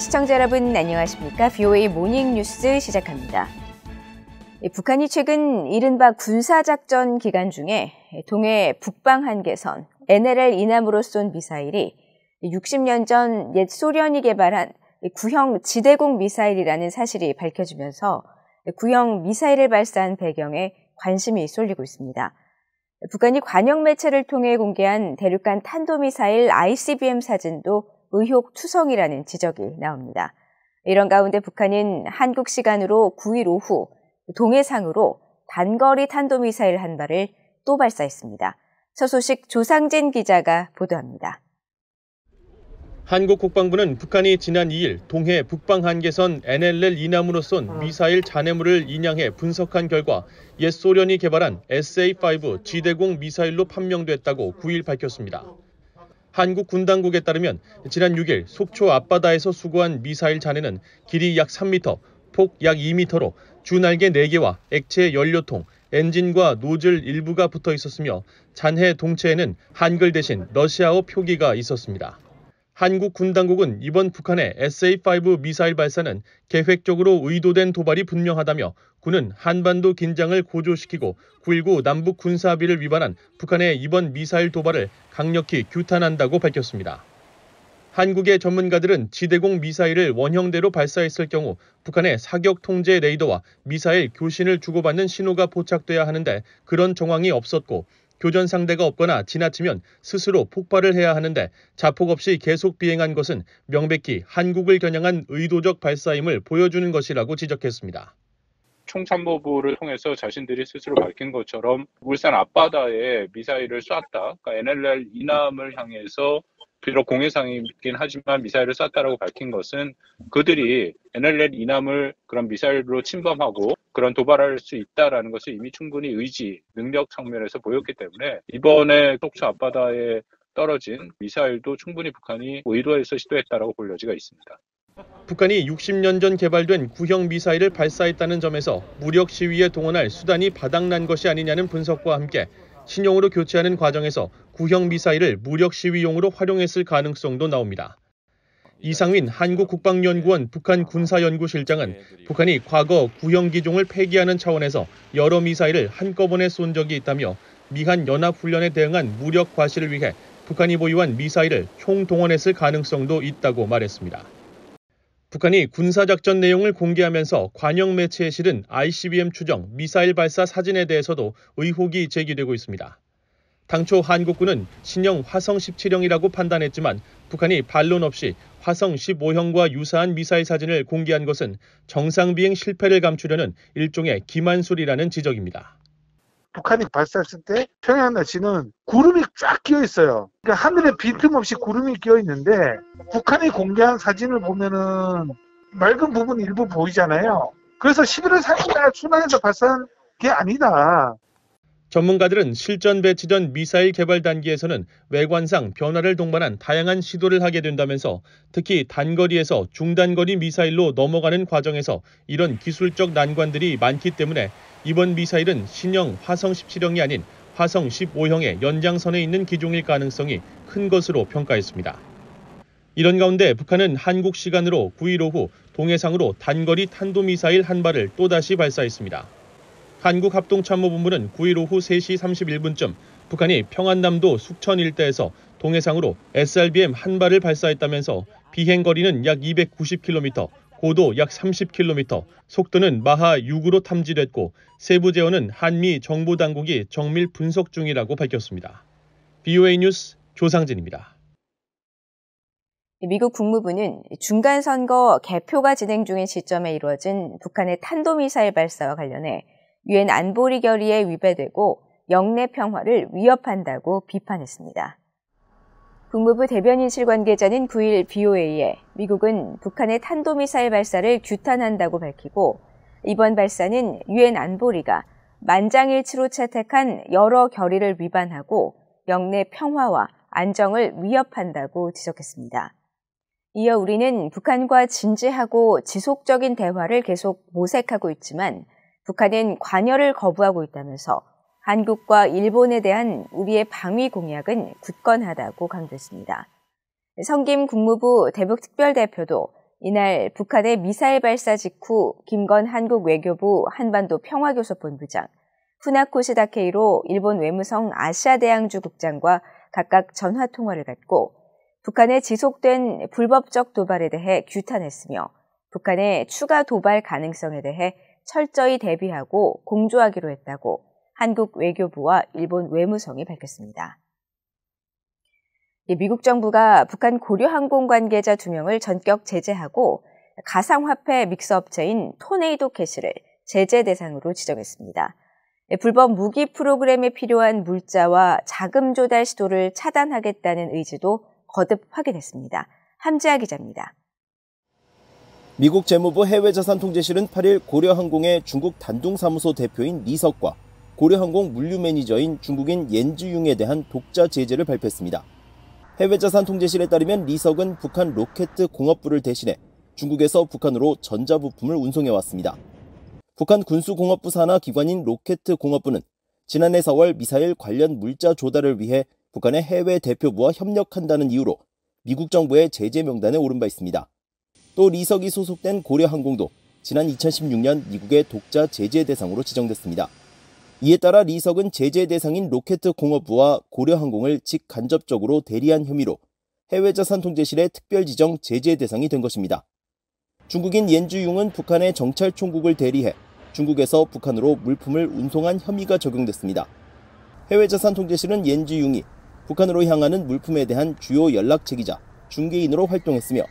시청자 여러분 안녕하십니까? BOA 모닝뉴스 시작합니다. 북한이 최근 이른바 군사작전 기간 중에 동해 북방 한계선 NLL 이남으로 쏜 미사일이 60년 전 옛 소련이 개발한 구형 지대공 미사일이라는 사실이 밝혀지면서 구형 미사일을 발사한 배경에 관심이 쏠리고 있습니다. 북한이 관영 매체를 통해 공개한 대륙간 탄도미사일 ICBM 사진도 의혹 투성이라는 지적이 나옵니다. 이런 가운데 북한은 한국 시간으로 9일 오후 동해상으로 단거리 탄도미사일 한 발을 또 발사했습니다. 첫 소식 조상진 기자가 보도합니다. 한국 국방부는 북한이 지난 2일 동해 북방 한계선 NLL 이남으로 쏜 미사일 잔해물을 인양해 분석한 결과 옛 소련이 개발한 SA-5 지대공 미사일로 판명됐다고 9일 밝혔습니다. 한국 군 당국에 따르면 지난 6일 속초 앞바다에서 수거한 미사일 잔해는 길이 약 3m, 폭 약 2m로 주날개 4개와 액체 연료통, 엔진과 노즐 일부가 붙어 있었으며 잔해 동체에는 한글 대신 러시아어 표기가 있었습니다. 한국 군 당국은 이번 북한의 SA-5 미사일 발사는 계획적으로 의도된 도발이 분명하다며 군은 한반도 긴장을 고조시키고 9.19 남북 군사합의를 위반한 북한의 이번 미사일 도발을 강력히 규탄한다고 밝혔습니다. 한국의 전문가들은 지대공 미사일을 원형대로 발사했을 경우 북한의 사격 통제 레이더와 미사일 교신을 주고받는 신호가 포착돼야 하는데 그런 정황이 없었고 교전 상대가 없거나 지나치면 스스로 폭발을 해야 하는데 자폭 없이 계속 비행한 것은 명백히 한국을 겨냥한 의도적 발사임을 보여주는 것이라고 지적했습니다. 총참모부를 통해서 자신들이 스스로 밝힌 것처럼 울산 앞바다에 미사일을 쐈다. 그러니까 NLL 이남을 향해서 비록 공해상이긴 하지만 미사일을 쐈다라고 밝힌 것은 그들이 NLL 이남을 그런 미사일로 침범하고 그런 도발할 수 있다라는 것을 이미 충분히 의지, 능력 측면에서 보였기 때문에 이번에 속초 앞바다에 떨어진 미사일도 충분히 북한이 의도해서 시도했다라고 볼 여지가 있습니다. 북한이 60년 전 개발된 구형 미사일을 발사했다는 점에서 무력 시위에 동원할 수단이 바닥난 것이 아니냐는 분석과 함께 신형으로 교체하는 과정에서 구형 미사일을 무력 시위용으로 활용했을 가능성도 나옵니다. 이상윈 한국국방연구원 북한군사연구실장은 북한이 과거 구형 기종을 폐기하는 차원에서 여러 미사일을 한꺼번에 쏜 적이 있다며 미한 연합훈련에 대응한 무력 과시를 위해 북한이 보유한 미사일을 총동원했을 가능성도 있다고 말했습니다. 북한이 군사작전 내용을 공개하면서 관영 매체에 실은 ICBM 추정 미사일 발사 사진에 대해서도 의혹이 제기되고 있습니다. 당초 한국군은 신형 화성 17형이라고 판단했지만 북한이 반론 없이 화성 15형과 유사한 미사일 사진을 공개한 것은 정상 비행 실패를 감추려는 일종의 기만술이라는 지적입니다. 북한이 발사했을 때 평양 날씨는 구름이 쫙 끼어 있어요. 그러니까 하늘에 빈틈없이 구름이 끼어 있는데 북한이 공개한 사진을 보면은 맑은 부분 일부 보이잖아요. 그래서 11월 4일 순항에서 발사한 게 아니다. 전문가들은 실전 배치전 미사일 개발 단계에서는 외관상 변화를 동반한 다양한 시도를 하게 된다면서 특히 단거리에서 중단거리 미사일로 넘어가는 과정에서 이런 기술적 난관들이 많기 때문에 이번 미사일은 신형 화성 17형이 아닌 화성 15형의 연장선에 있는 기종일 가능성이 큰 것으로 평가했습니다. 이런 가운데 북한은 한국 시간으로 9일 오후 동해상으로 단거리 탄도미사일 한 발을 또다시 발사했습니다. 한국합동참모본부는 9일 오후 3시 31분쯤 북한이 평안남도 숙천 일대에서 동해상으로 SRBM 한 발을 발사했다면서 비행거리는 약 290km, 고도 약 30km, 속도는 마하 6으로 탐지됐고 세부 재원은 한미 정보당국이 정밀 분석 중이라고 밝혔습니다. BOA 뉴스 조상진입니다. 미국 국무부는 중간선거 개표가 진행 중인 시점에 이루어진 북한의 탄도미사일 발사와 관련해 유엔 안보리 결의에 위배되고 영내 평화를 위협한다고 비판했습니다. 국무부 대변인실 관계자는 9일 BOA에 미국은 북한의 탄도미사일 발사를 규탄한다고 밝히고 이번 발사는 유엔 안보리가 만장일치로 채택한 여러 결의를 위반하고 영내 평화와 안정을 위협한다고 지적했습니다. 이어 우리는 북한과 진지하고 지속적인 대화를 계속 모색하고 있지만 북한은 관여를 거부하고 있다면서 한국과 일본에 대한 우리의 방위 공약은 굳건하다고 강조했습니다. 성김 국무부 대북특별대표도 이날 북한의 미사일 발사 직후 김건 한국 외교부 한반도 평화교섭본부장, 후나코 시다케이로 일본 외무성 아시아대양주 국장과 각각 전화 통화를 갖고 북한의 지속된 불법적 도발에 대해 규탄했으며 북한의 추가 도발 가능성에 대해 철저히 대비하고 공조하기로 했다고 한국 외교부와 일본 외무성이 밝혔습니다. 미국 정부가 북한 고려항공 관계자 2명을 전격 제재하고 가상화폐 믹스업체인 토네이도 캐시를 제재 대상으로 지정했습니다. 불법 무기 프로그램에 필요한 물자와 자금 조달 시도를 차단하겠다는 의지도 거듭 확인했습니다. 함지아 기자입니다. 미국 재무부 해외자산통제실은 8일 고려항공의 중국 단둥사무소 대표인 리석과 고려항공 물류 매니저인 중국인 옌지융에 대한 독자 제재를 발표했습니다. 해외자산통제실에 따르면 리석은 북한 로켓 공업부를 대신해 중국에서 북한으로 전자부품을 운송해왔습니다. 북한 군수공업부 산하 기관인 로켓 공업부는 지난해 4월 미사일 관련 물자 조달을 위해 북한의 해외 대표부와 협력한다는 이유로 미국 정부의 제재 명단에 오른 바 있습니다. 또 리석이 소속된 고려항공도 지난 2016년 미국의 독자 제재 대상으로 지정됐습니다. 이에 따라 리석은 제재 대상인 로켓 공업부와 고려항공을 직간접적으로 대리한 혐의로 해외자산통제실의 특별 지정 제재 대상이 된 것입니다. 중국인 옌주융은 북한의 정찰총국을 대리해 중국에서 북한으로 물품을 운송한 혐의가 적용됐습니다. 해외자산통제실은 옌주융이 북한으로 향하는 물품에 대한 주요 연락책이자 중개인으로 활동했으며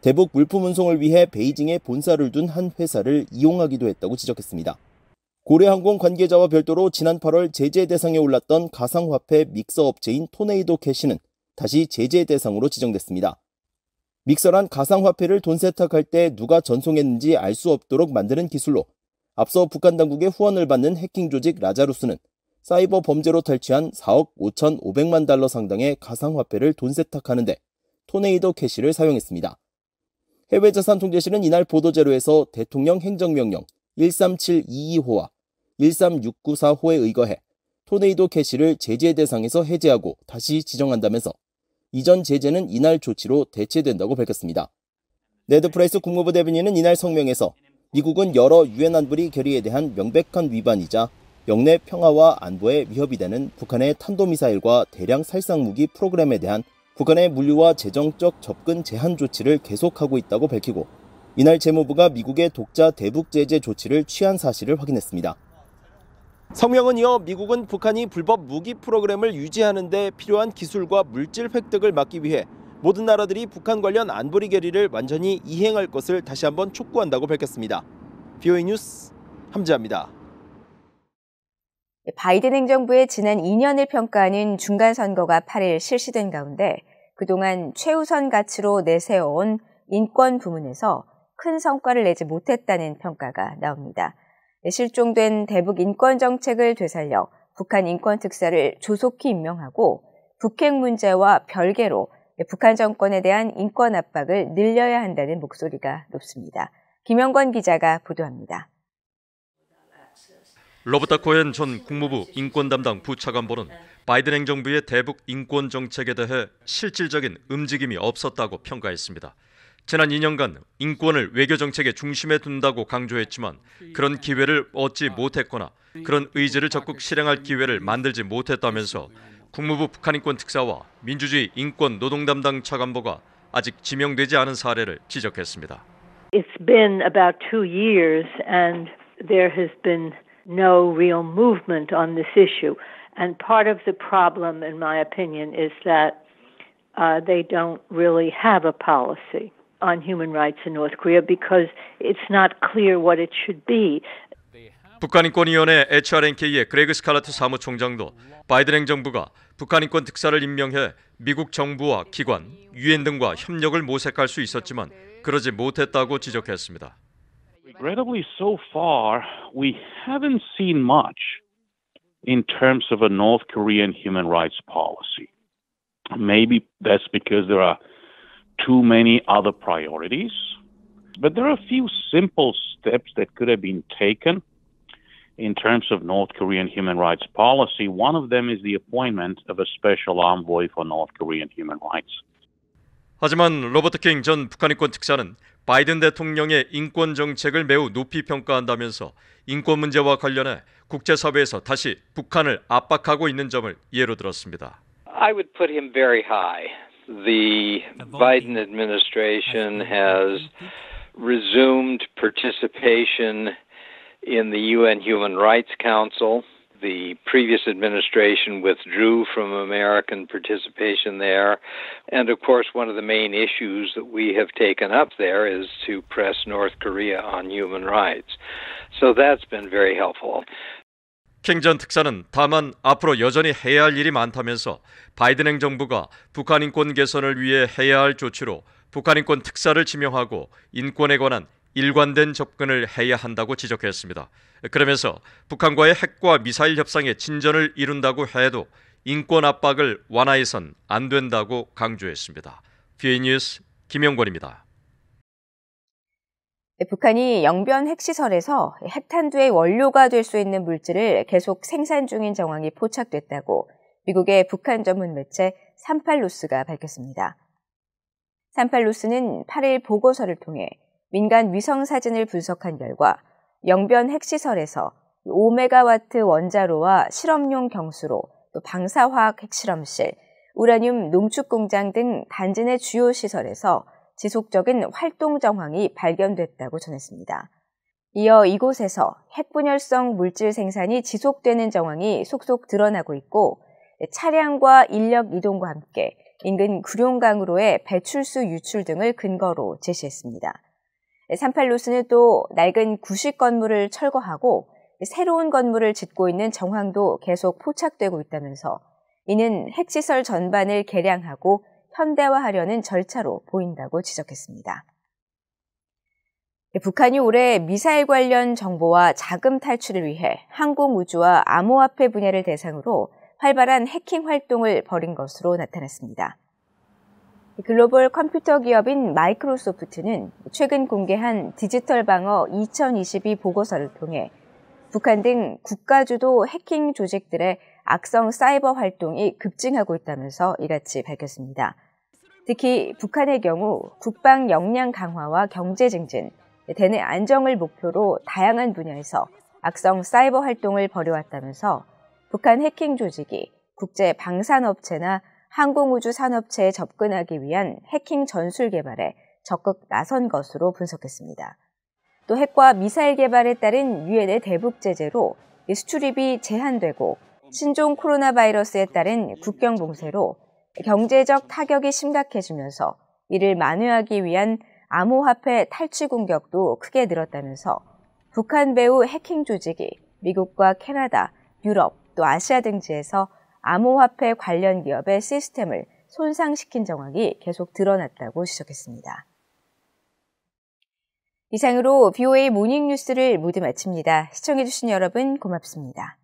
대북 물품 운송을 위해 베이징에 본사를 둔 한 회사를 이용하기도 했다고 지적했습니다. 고려항공 관계자와 별도로 지난 8월 제재 대상에 올랐던 가상화폐 믹서 업체인 토네이도 캐시는 다시 제재 대상으로 지정됐습니다. 믹서란 가상화폐를 돈 세탁할 때 누가 전송했는지 알 수 없도록 만드는 기술로 앞서 북한 당국의 후원을 받는 해킹 조직 라자루스는 사이버 범죄로 탈취한 4억 5,500만 달러 상당의 가상화폐를 돈 세탁하는데 토네이도 캐시를 사용했습니다. 해외자산통제실은 이날 보도자료에서 대통령 행정명령 13722호와 13694호에 의거해 토네이도 캐시를 제재 대상에서 해제하고 다시 지정한다면서 이전 제재는 이날 조치로 대체된다고 밝혔습니다. 네드 프라이스 국무부 대변인은 이날 성명에서 미국은 여러 유엔 안보리 결의에 대한 명백한 위반이자 영내 평화와 안보에 위협이 되는 북한의 탄도미사일과 대량 살상무기 프로그램에 대한 북한의 물류와 재정적 접근 제한 조치를 계속하고 있다고 밝히고 이날 재무부가 미국의 독자 대북 제재 조치를 취한 사실을 확인했습니다. 성명은 이어 미국은 북한이 불법 무기 프로그램을 유지하는 데 필요한 기술과 물질 획득을 막기 위해 모든 나라들이 북한 관련 안보리 결의를 완전히 이행할 것을 다시 한번 촉구한다고 밝혔습니다. VOA 뉴스 함지아입니다. 바이든 행정부의 지난 2년을 평가하는 중간선거가 8일 실시된 가운데 그동안 최우선 가치로 내세워온 인권 부문에서 큰 성과를 내지 못했다는 평가가 나옵니다. 실종된 대북 인권 정책을 되살려 북한 인권 특사를 조속히 임명하고 북핵 문제와 별개로 북한 정권에 대한 인권 압박을 늘려야 한다는 목소리가 높습니다. 김영권 기자가 보도합니다. 로버타 코엔 전 국무부 인권 담당 부차관보는 바이든 행정부의 대북 인권 정책에 대해 실질적인 움직임이 없었다고 평가했습니다. 지난 2년간 인권을 외교 정책의 중심에 둔다고 강조했지만 그런 기회를 얻지 못했거나 그런 의지를 적극 실행할 기회를 만들지 못했다면서 국무부 북한인권 특사와 민주주의 인권 노동 담당 차관보가 아직 지명되지 않은 사례를 지적했습니다. It's been about 2 years and there has been no real movement on this issue. And part of the problem, in my opinion, is that they don't really have a policy on human rights in North Korea because it's not clear what it should be. 북한인권위원회 HRNK의 그레그 스칼라트 사무총장도 바이든 행정부가 북한인권 특사를 임명해 미국 정부와 기관, 유엔 등과 협력을 모색할 수 있었지만 그러지 못했다고 지적했습니다. Regrettably, so far, we haven't seen much in terms of a North Korean human rights policy. Maybe that's because there are too many other priorities, but there are a few simple steps that could have been taken in terms of North Korean human rights policy. One of them is the appointment of a special envoy for North Korean human rights. 하지만 로버트 킹 전 북한 인권 특사는 바이든 대통령의 인권 정책을 매우 높이 평가한다면서 인권 문제와 관련해 국제사회에서 다시 북한을 압박하고 있는 점을 예로 들었습니다. I would put him very high. The Biden administration has resumed participation in the UN Human Rights Council. The previous administration withdrew from American participation there. And of course, one of the main issues that we have taken up there is to press North Korea on human rights. So that's been very helpful. 킹 전 특사는 다만 앞으로 여전히 해야 할 일이 많다면서 바이든 행정부가 북한 인권 개선을 위해 해야 할 조치로 북한 인권 특사를 지명하고 인권에 관한 일관된 접근을 해야 한다고 지적했습니다. 그러면서 북한과의 핵과 미사일 협상에 진전을 이룬다고 해도 인권 압박을 완화해선 안 된다고 강조했습니다. VOA 뉴스 김영권입니다. 북한이 영변 핵시설에서 핵탄두의 원료가 될 수 있는 물질을 계속 생산 중인 정황이 포착됐다고 미국의 북한 전문 매체 38뉴스가 밝혔습니다. 38뉴스는 8일 보고서를 통해 민간 위성 사진을 분석한 결과 영변 핵시설에서 5메가와트 원자로와 실험용 경수로, 또 방사화학 핵실험실, 우라늄 농축공장 등 단지 내 주요 시설에서 지속적인 활동 정황이 발견됐다고 전했습니다. 이어 이곳에서 핵분열성 물질 생산이 지속되는 정황이 속속 드러나고 있고 차량과 인력 이동과 함께 인근 구룡강으로의 배출수 유출 등을 근거로 제시했습니다. 38뉴스는 또 낡은 구식 건물을 철거하고 새로운 건물을 짓고 있는 정황도 계속 포착되고 있다면서 이는 핵시설 전반을 개량하고 현대화하려는 절차로 보인다고 지적했습니다. 북한이 올해 미사일 관련 정보와 자금 탈취를 위해 항공우주와 암호화폐 분야를 대상으로 활발한 해킹 활동을 벌인 것으로 나타났습니다. 글로벌 컴퓨터 기업인 마이크로소프트는 최근 공개한 디지털 방어 2022 보고서를 통해 북한 등 국가주도 해킹 조직들의 악성 사이버 활동이 급증하고 있다면서 이같이 밝혔습니다. 특히 북한의 경우 국방 역량 강화와 경제 증진, 대내 안정을 목표로 다양한 분야에서 악성 사이버 활동을 벌여왔다면서 북한 해킹 조직이 국제 방산업체나 항공우주 산업체에 접근하기 위한 해킹 전술 개발에 적극 나선 것으로 분석했습니다. 또 핵과 미사일 개발에 따른 유엔의 대북 제재로 수출입이 제한되고 신종 코로나 바이러스에 따른 국경 봉쇄로 경제적 타격이 심각해지면서 이를 만회하기 위한 암호화폐 탈취 공격도 크게 늘었다면서 북한 배후 해킹 조직이 미국과 캐나다, 유럽, 또 아시아 등지에서 암호화폐 관련 기업의 시스템을 손상시킨 정황이 계속 드러났다고 지적했습니다. 이상으로 VOA 모닝뉴스를 모두 마칩니다. 시청해주신 여러분 고맙습니다.